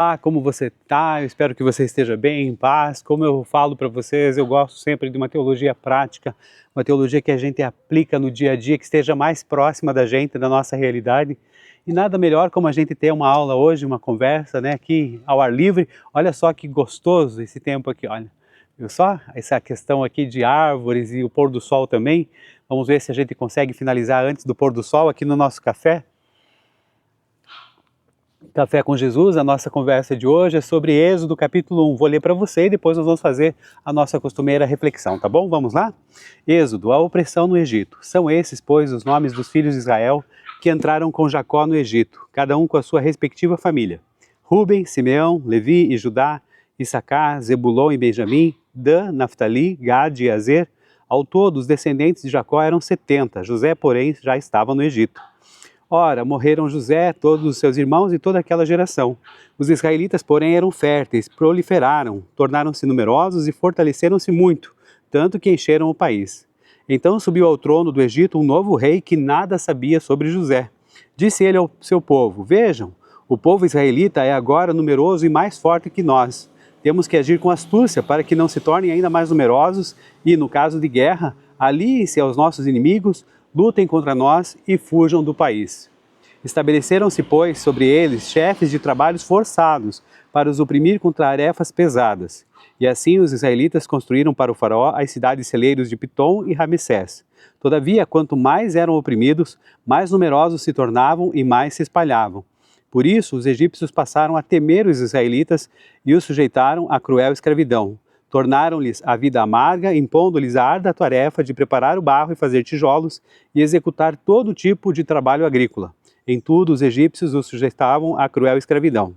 Olá, como você está? Eu espero que você esteja bem, em paz. Como eu falo para vocês, eu gosto sempre de uma teologia prática, uma teologia que a gente aplica no dia a dia, que esteja mais próxima da gente, da nossa realidade. E nada melhor como a gente ter uma aula hoje, uma conversa, né, aqui ao ar livre. Olha só que gostoso esse tempo aqui, olha. Viu só? Essa questão aqui de árvores e o pôr do sol também. Vamos ver se a gente consegue finalizar antes do pôr do sol aqui no nosso café. Café com Jesus, a nossa conversa de hoje é sobre Êxodo capítulo 1. Vou ler para você e depois nós vamos fazer a nossa costumeira reflexão, tá bom? Vamos lá? Êxodo, a opressão no Egito. São esses, pois, os nomes dos filhos de Israel que entraram com Jacó no Egito, cada um com a sua respectiva família. Rúben, Simeão, Levi e Judá, Issacar, Zebulon e Benjamim, Dan, Naftali, Gade e Azer. Ao todo, os descendentes de Jacó eram 70. José, porém, já estava no Egito. Ora, morreram José, todos os seus irmãos e toda aquela geração. Os israelitas, porém, eram férteis, proliferaram, tornaram-se numerosos e fortaleceram-se muito, tanto que encheram o país. Então subiu ao trono do Egito um novo rei que nada sabia sobre José. Disse ele ao seu povo: Vejam, o povo israelita é agora numeroso e mais forte que nós. Temos que agir com astúcia para que não se tornem ainda mais numerosos e, no caso de guerra, aliem-se aos nossos inimigos, lutem contra nós e fujam do país. Estabeleceram-se, pois, sobre eles chefes de trabalhos forçados para os oprimir com tarefas pesadas. E assim os israelitas construíram para o faraó as cidades celeiros de Pitom e Ramessés. Todavia, quanto mais eram oprimidos, mais numerosos se tornavam e mais se espalhavam. Por isso, os egípcios passaram a temer os israelitas e os sujeitaram à cruel escravidão. Tornaram-lhes a vida amarga, impondo-lhes a árdua tarefa de preparar o barro e fazer tijolos e executar todo tipo de trabalho agrícola. Em tudo, os egípcios os sujeitavam à cruel escravidão.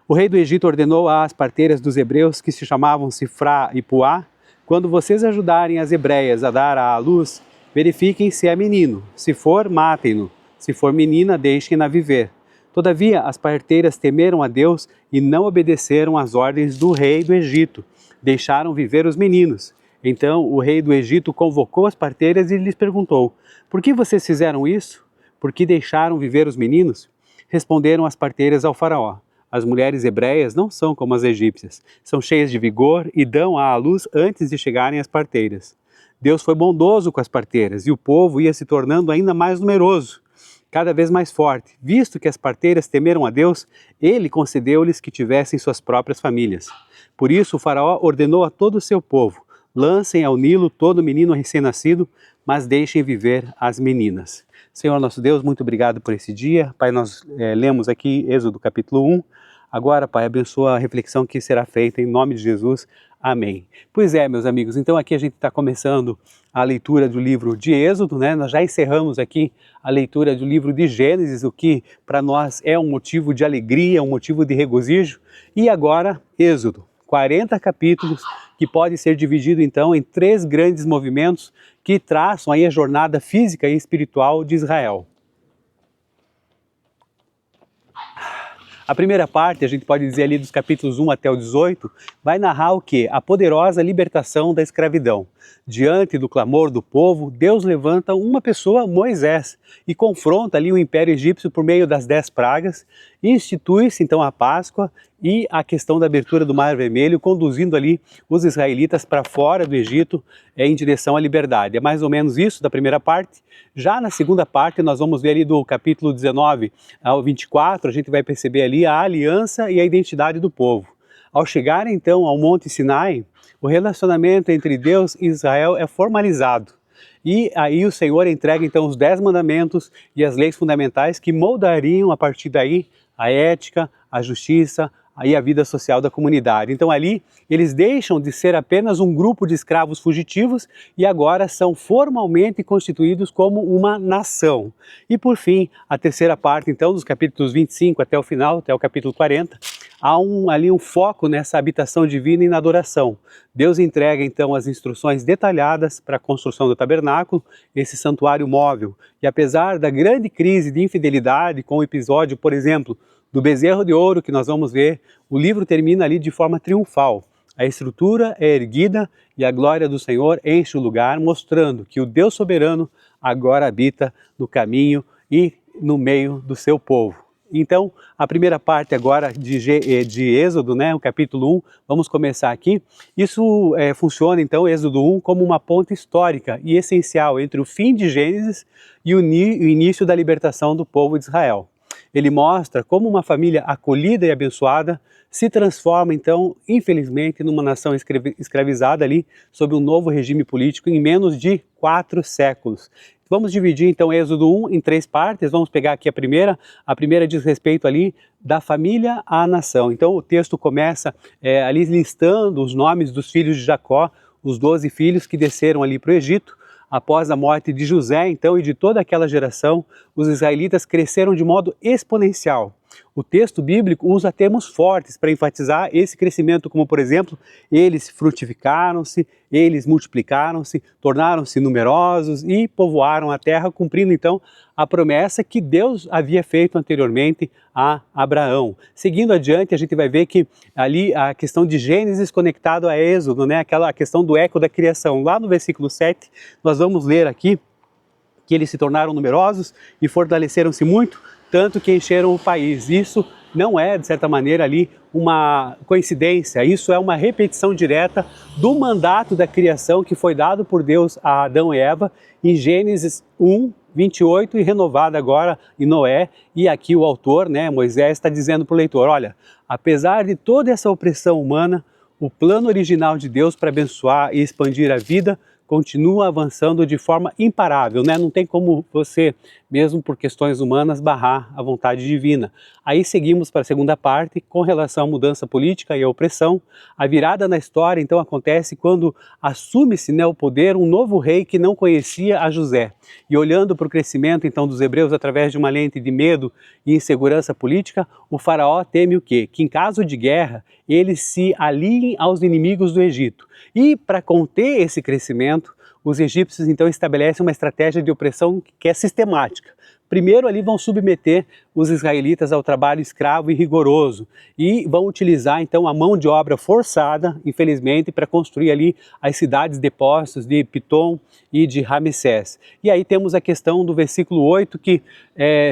O rei do Egito ordenou às parteiras dos hebreus, que se chamavam Sifrá e Puá: quando vocês ajudarem as hebreias a dar à luz, verifiquem se é menino. Se for, matem-no. Se for menina, deixem-na viver. Todavia, as parteiras temeram a Deus e não obedeceram às ordens do rei do Egito. Deixaram viver os meninos. Então o rei do Egito convocou as parteiras e lhes perguntou: por que vocês fizeram isso? Por que deixaram viver os meninos? Responderam as parteiras ao faraó: as mulheres hebreias não são como as egípcias, são cheias de vigor e dão à luz antes de chegarem as parteiras. Deus foi bondoso com as parteiras e o povo ia se tornando ainda mais numeroso, cada vez mais forte. Visto que as parteiras temeram a Deus, ele concedeu-lhes que tivessem suas próprias famílias. Por isso o faraó ordenou a todo o seu povo: lancem ao Nilo todo menino recém-nascido, mas deixem viver as meninas. Senhor nosso Deus, muito obrigado por esse dia. Pai, nós lemos aqui Êxodo capítulo 1. Agora, Pai, abençoa a reflexão que será feita em nome de Jesus. Amém. Pois é, meus amigos, então aqui a gente está começando a leitura do livro de Êxodo, né? Nós já encerramos aqui a leitura do livro de Gênesis, o que para nós é um motivo de alegria, um motivo de regozijo. E agora, Êxodo. 40 capítulos, que pode ser dividido então em 3 grandes movimentos que traçam aí a jornada física e espiritual de Israel. A primeira parte, a gente pode dizer ali dos capítulos 1 até o 18, vai narrar o quê? A poderosa libertação da escravidão. Diante do clamor do povo, Deus levanta uma pessoa, Moisés, e confronta ali o Império Egípcio por meio das 10 pragas, e institui-se então a Páscoa e a questão da abertura do Mar Vermelho, conduzindo ali os israelitas para fora do Egito em direção à liberdade. É mais ou menos isso da primeira parte. Já na segunda parte, nós vamos ver ali do capítulo 19 ao 24, a gente vai perceber ali a aliança e a identidade do povo. Ao chegar então ao Monte Sinai, o relacionamento entre Deus e Israel é formalizado. E aí o Senhor entrega então os 10 mandamentos e as leis fundamentais que moldariam a partir daí a ética, a justiça e a vida social da comunidade. Então ali eles deixam de ser apenas um grupo de escravos fugitivos e agora são formalmente constituídos como uma nação. E por fim, a terceira parte então, dos capítulos 25 até o final, até o capítulo 40, há ali um foco nessa habitação divina e na adoração. Deus entrega então as instruções detalhadas para a construção do tabernáculo, esse santuário móvel. E apesar da grande crise de infidelidade com o episódio, por exemplo, do bezerro de ouro que nós vamos ver, o livro termina ali de forma triunfal. A estrutura é erguida e a glória do Senhor enche o lugar, mostrando que o Deus soberano agora habita no caminho e no meio do seu povo. Então, a primeira parte agora de Êxodo, né, o capítulo 1, vamos começar aqui. Isso funciona, então, Êxodo 1, como uma ponte histórica e essencial entre o fim de Gênesis e o início da libertação do povo de Israel. Ele mostra como uma família acolhida e abençoada se transforma, então, infelizmente, numa nação escravizada ali, sob um novo regime político em menos de 4 séculos. Vamos dividir então Êxodo 1 em 3 partes, vamos pegar aqui a primeira diz respeito ali da família à nação. Então o texto começa ali listando os nomes dos filhos de Jacó, os 12 filhos que desceram ali para o Egito. Após a morte de José, então, e de toda aquela geração, os israelitas cresceram de modo exponencial. O texto bíblico usa termos fortes para enfatizar esse crescimento, como, por exemplo, eles frutificaram-se, eles multiplicaram-se, tornaram-se numerosos e povoaram a terra, cumprindo, então, a promessa que Deus havia feito anteriormente a Abraão. Seguindo adiante, a gente vai ver que ali a questão de Gênesis conectado a Êxodo, né, aquela questão do eco da criação. Lá no versículo 7, nós vamos ler aqui que eles se tornaram numerosos e fortaleceram-se muito, tanto que encheram o país. Isso não é, de certa maneira, ali uma coincidência, isso é uma repetição direta do mandato da criação que foi dado por Deus a Adão e Eva em Gênesis 1, 28 e renovado agora em Noé. E aqui o autor, né, Moisés, está dizendo para o leitor, olha, apesar de toda essa opressão humana, o plano original de Deus para abençoar e expandir a vida continua avançando de forma imparável, né? Não tem como você, mesmo por questões humanas, barrar a vontade divina. Aí seguimos para a segunda parte, com relação à mudança política e à opressão. A virada na história, então, acontece quando assume-se, né, o poder um novo rei que não conhecia a José. E olhando para o crescimento, então, dos hebreus através de uma lente de medo e insegurança política, o faraó teme o quê? Que em caso de guerra, eles se aliem aos inimigos do Egito. E para conter esse crescimento, os egípcios então estabelecem uma estratégia de opressão que é sistemática. Primeiro ali vão submeter os israelitas ao trabalho escravo e rigoroso e vão utilizar então a mão de obra forçada, infelizmente, para construir ali as cidades depósitos de Pitom e de Ramsés. E aí temos a questão do versículo 8 que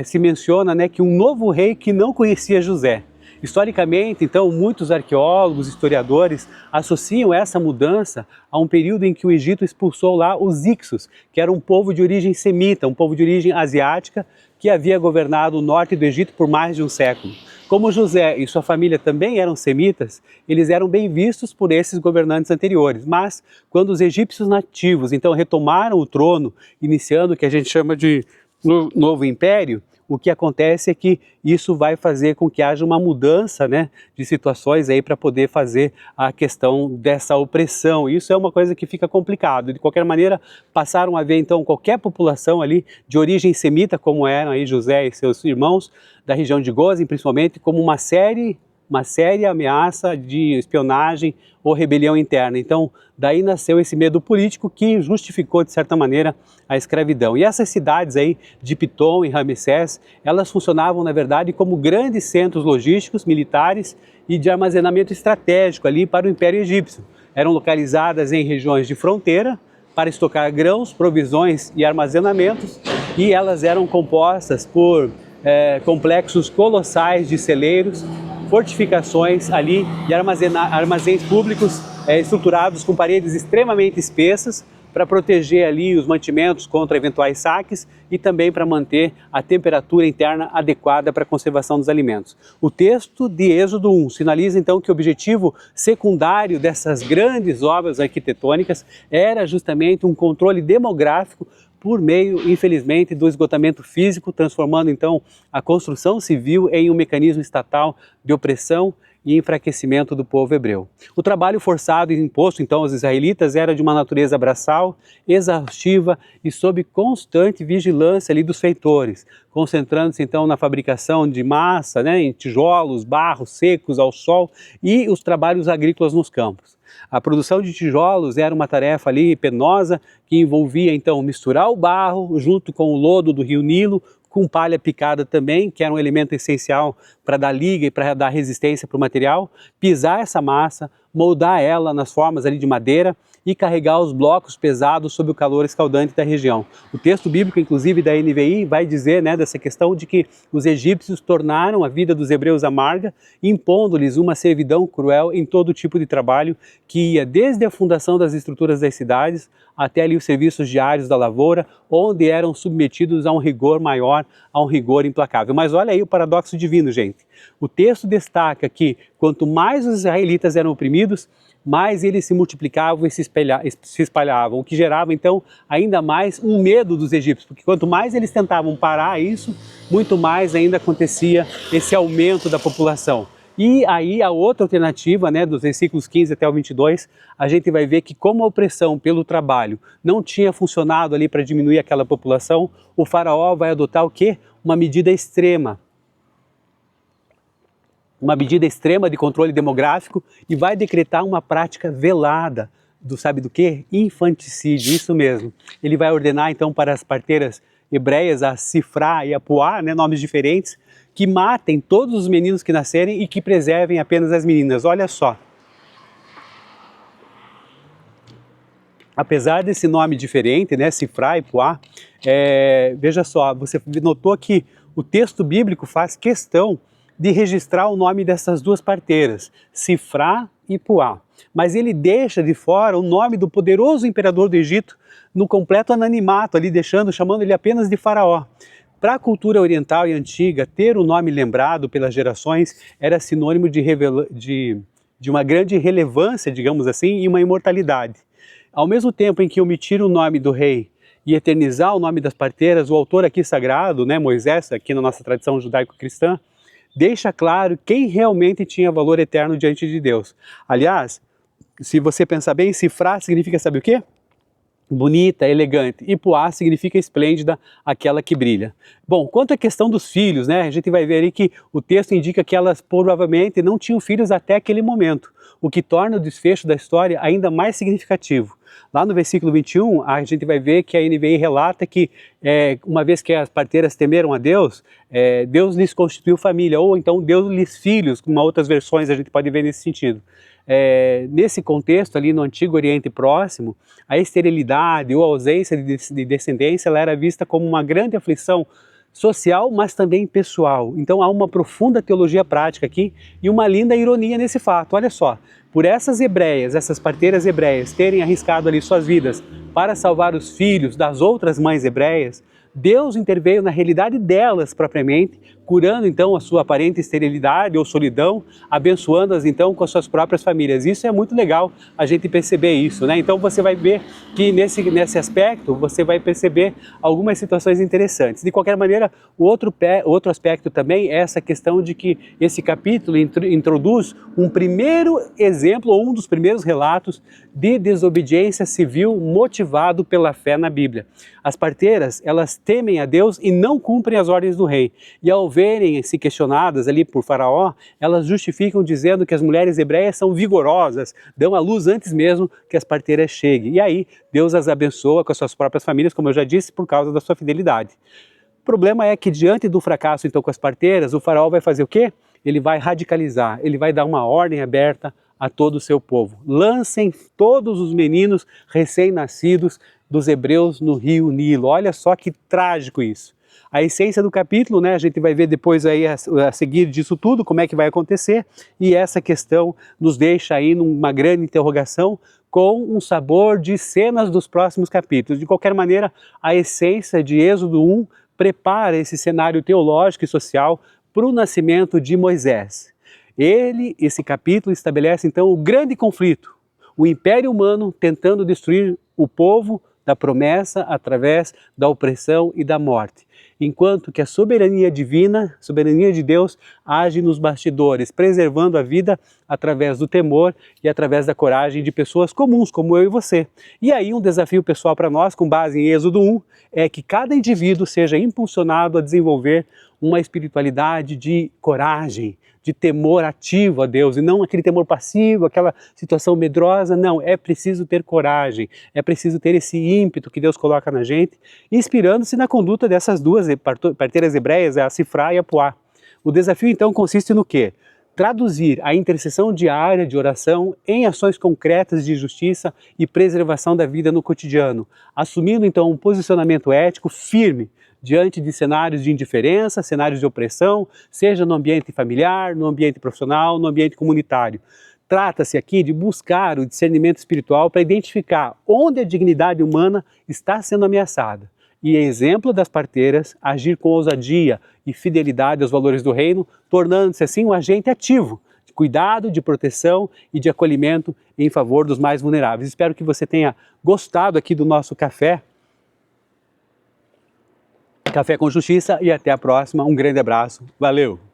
se menciona, né, que um novo rei que não conhecia José. Historicamente, então, muitos arqueólogos, historiadores associam essa mudança a um período em que o Egito expulsou lá os Hicsos, que era um povo de origem semita, um povo de origem asiática, que havia governado o norte do Egito por mais de um século. Como José e sua família também eram semitas, eles eram bem vistos por esses governantes anteriores. Mas, quando os egípcios nativos, então, retomaram o trono, iniciando o que a gente chama de novo império, o que acontece é que isso vai fazer com que haja uma mudança, né, de situações aí para poder fazer a questão dessa opressão. Isso é uma coisa que fica complicado. De qualquer maneira, passaram a ver então qualquer população ali de origem semita, como eram aí José e seus irmãos, da região de Gozem principalmente, como uma séria ameaça de espionagem ou rebelião interna. Então, daí nasceu esse medo político que justificou, de certa maneira, a escravidão. E essas cidades aí de Pitom e Ramsés, elas funcionavam, na verdade, como grandes centros logísticos, militares e de armazenamento estratégico ali para o Império Egípcio. Eram localizadas em regiões de fronteira para estocar grãos, provisões e armazenamentos, e elas eram compostas por complexos colossais de celeiros, fortificações ali e armazéns públicos estruturados com paredes extremamente espessas para proteger ali os mantimentos contra eventuais saques e também para manter a temperatura interna adequada para a conservação dos alimentos. O texto de Êxodo 1 sinaliza então que o objetivo secundário dessas grandes obras arquitetônicas era justamente um controle demográfico por meio, infelizmente, do esgotamento físico, transformando então a construção civil em um mecanismo estatal de opressão e enfraquecimento do povo hebreu. O trabalho forçado e imposto então aos israelitas era de uma natureza braçal, exaustiva e sob constante vigilância ali dos feitores, concentrando-se então na fabricação de massa, né, em tijolos, barros secos ao sol e os trabalhos agrícolas nos campos. A produção de tijolos era uma tarefa ali penosa que envolvia então misturar o barro junto com o lodo do rio Nilo, com palha picada também, que era um elemento essencial para dar liga e para dar resistência para o material, pisar essa massa, moldar ela nas formas ali de madeira e carregar os blocos pesados sob o calor escaldante da região. O texto bíblico, inclusive da NVI, vai dizer, né, dessa questão de que os egípcios tornaram a vida dos hebreus amarga, impondo-lhes uma servidão cruel em todo tipo de trabalho, que ia desde a fundação das estruturas das cidades até ali os serviços diários da lavoura, onde eram submetidos a um rigor maior, a um rigor implacável. Mas olha aí o paradoxo divino, gente. O texto destaca que quanto mais os israelitas eram oprimidos, mais eles se multiplicavam e se espalhavam, o que gerava então ainda mais um medo dos egípcios, porque quanto mais eles tentavam parar isso, muito mais ainda acontecia esse aumento da população. E aí a outra alternativa, né, dos versículos 15 até o 22, a gente vai ver que como a opressão pelo trabalho não tinha funcionado ali para diminuir aquela população, o faraó vai adotar o quê? Uma medida extrema. Uma medida extrema de controle demográfico e vai decretar uma prática velada do, sabe do quê? Infanticídio, isso mesmo. Ele vai ordenar então para as parteiras hebreias, a Sifrá e a Puá, né, nomes diferentes, que matem todos os meninos que nascerem e que preservem apenas as meninas. Olha só. Apesar desse nome diferente, né, Sifrá e Puá, veja só, você notou que o texto bíblico faz questão de registrar o nome dessas duas parteiras, Sifrá e Puá. Mas ele deixa de fora o nome do poderoso imperador do Egito no completo anonimato, ali chamando ele apenas de Faraó. Para a cultura oriental e antiga, ter o nome lembrado pelas gerações era sinônimo de uma grande relevância, digamos assim, e uma imortalidade. Ao mesmo tempo em que omitir o nome do rei e eternizar o nome das parteiras, o autor aqui sagrado, né, Moisés, aqui na nossa tradição judaico-cristã, deixa claro quem realmente tinha valor eterno diante de Deus. Aliás, se você pensar bem, Sifrá significa, sabe o quê? Bonita, elegante, e Puá significa esplêndida, aquela que brilha. Bom, quanto à questão dos filhos, né, a gente vai ver aí que o texto indica que elas provavelmente não tinham filhos até aquele momento, o que torna o desfecho da história ainda mais significativo. Lá no versículo 21, a gente vai ver que a NVI relata que uma vez que as parteiras temeram a Deus, Deus lhes constituiu família, ou então Deus lhes filhos, como outras versões a gente pode ver nesse sentido. Nesse contexto ali no Antigo Oriente Próximo, a esterilidade ou a ausência de descendência ela era vista como uma grande aflição social, mas também pessoal. Então há uma profunda teologia prática aqui e uma linda ironia nesse fato. Olha só, por essas hebreias, essas parteiras hebreias terem arriscado ali suas vidas para salvar os filhos das outras mães hebreias, Deus interveio na realidade delas propriamente, curando então a sua aparente esterilidade ou solidão, abençoando-as então com as suas próprias famílias. Isso é muito legal a gente perceber isso, né? Então você vai ver que nesse aspecto você vai perceber algumas situações interessantes. De qualquer maneira, o outro aspecto também é essa questão de que esse capítulo introduz um primeiro exemplo ou um dos primeiros relatos de desobediência civil motivado pela fé na Bíblia. As parteiras, elas temem a Deus e não cumprem as ordens do rei. E ao verem-se questionadas ali por Faraó, elas justificam dizendo que as mulheres hebreias são vigorosas, dão à luz antes mesmo que as parteiras cheguem. E aí Deus as abençoa com as suas próprias famílias, como eu já disse, por causa da sua fidelidade. O problema é que diante do fracasso então com as parteiras, o Faraó vai fazer o quê? Ele vai radicalizar, ele vai dar uma ordem aberta a todo o seu povo. Lancem todos os meninos recém-nascidos dos hebreus no rio Nilo. Olha só que trágico isso. A essência do capítulo, né, a gente vai ver depois aí a seguir disso tudo, como é que vai acontecer, e essa questão nos deixa aí numa grande interrogação com um sabor de cenas dos próximos capítulos. De qualquer maneira, a essência de Êxodo 1 prepara esse cenário teológico e social para o nascimento de Moisés. Esse capítulo estabelece então o grande conflito, o império humano tentando destruir o povo da promessa através da opressão e da morte, enquanto que a soberania divina, soberania de Deus, age nos bastidores, preservando a vida através do temor e através da coragem de pessoas comuns, como eu e você. E aí um desafio pessoal para nós, com base em Êxodo 1, é que cada indivíduo seja impulsionado a desenvolver uma espiritualidade de coragem, de temor ativo a Deus, e não aquele temor passivo, aquela situação medrosa. Não, é preciso ter coragem, é preciso ter esse ímpeto que Deus coloca na gente, inspirando-se na conduta dessas duas parteiras hebreias, a Sifrá e a Puá. O desafio então consiste no quê? traduzir a intercessão diária de oração em ações concretas de justiça e preservação da vida no cotidiano, assumindo então um posicionamento ético firme diante de cenários de indiferença, cenários de opressão, seja no ambiente familiar, no ambiente profissional, no ambiente comunitário. Trata-se aqui de buscar o discernimento espiritual para identificar onde a dignidade humana está sendo ameaçada. E, exemplo das parteiras, agir com ousadia e fidelidade aos valores do reino, tornando-se assim um agente ativo de cuidado, de proteção e de acolhimento em favor dos mais vulneráveis. Espero que você tenha gostado aqui do nosso Café com Justiça, e até a próxima. Um grande abraço. Valeu!